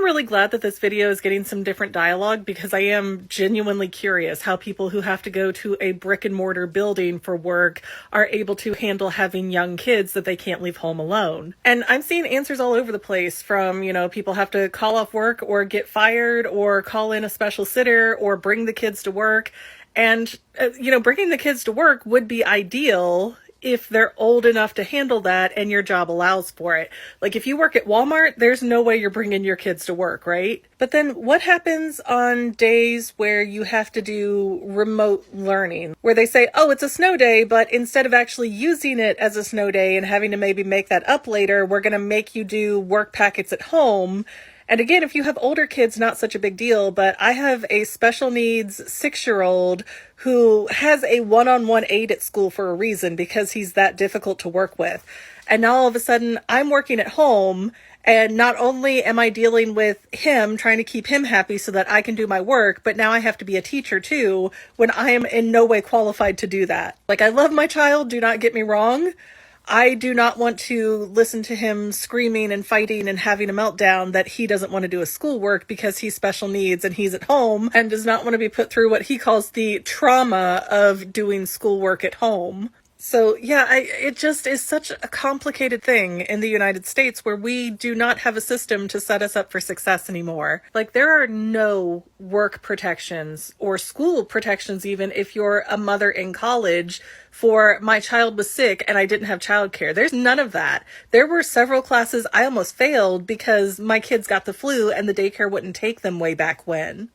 really glad that this video is getting some different dialogue because I am genuinely curious how people who have to go to a brick and mortar building for work are able to handle having young kids that they can't leave home alone. And I'm seeing answers all over the place from, people have to call off work or get fired or call in a special sitter or bring the kids to work. And, bringing the kids to work would be ideal if they're old enough to handle that and your job allows for it. Like if you work at Walmart, there's no way you're bringing your kids to work, right? But then what happens on days where you have to do remote learning, where they say, oh, it's a snow day, but instead of actually using it as a snow day and having to maybe make that up later, we're going to make you do work packets at home. And again, if you have older kids, not such a big deal, but I have a special needs 6-year-old who has a one-on-one aide at school for a reason because he's that difficult to work with. And now all of a sudden I'm working at home, and not only am I dealing with him, trying to keep him happy so that I can do my work, but now I have to be a teacher too when I am in no way qualified to do that. Like, I love my child, do not get me wrong. I do not want to listen to him screaming and fighting and having a meltdown that he doesn't want to do his schoolwork because he's special needs and he's at home and does not want to be put through what he calls the trauma of doing schoolwork at home. So yeah, it just is such a complicated thing in the United States where we do not have a system to set us up for success anymore. Like, there are no work protections or school protections even if you're a mother in college for my child was sick and I didn't have childcare. There's none of that. There were several classes I almost failed because my kids got the flu and the daycare wouldn't take them way back when.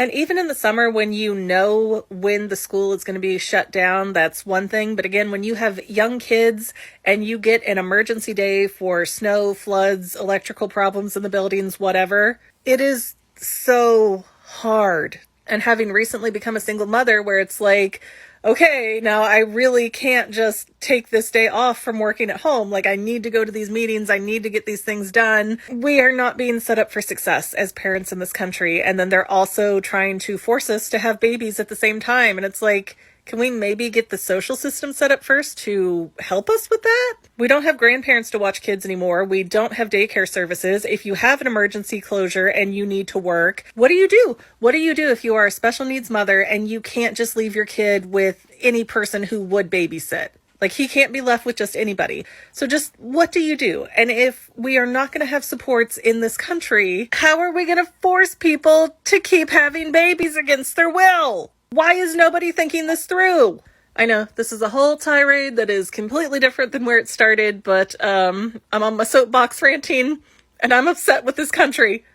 And even in the summer, when you know when the school is going to be shut down, that's one thing. But again, when you have young kids and you get an emergency day for snow, floods, electrical problems in the buildings, whatever, it is so hard. And having recently become a single mother where it's like, okay, now I really can't just take this day off from working at home. Like, I need to go to these meetings. I need to get these things done. We are not being set up for success as parents in this country. And then they're also trying to force us to have babies at the same time. And it's like, can we maybe get the social system set up first to help us with that? We don't have grandparents to watch kids anymore. We don't have daycare services. If you have an emergency closure and you need to work, what do you do? What do you do if you are a special needs mother and you can't just leave your kid with any person who would babysit? Like, he can't be left with just anybody. So just what do you do? And if we are not going to have supports in this country, how are we going to force people to keep having babies against their will? Why is nobody thinking this through? I know this is a whole tirade that is completely different than where it started, but I'm on my soapbox ranting and I'm upset with this country.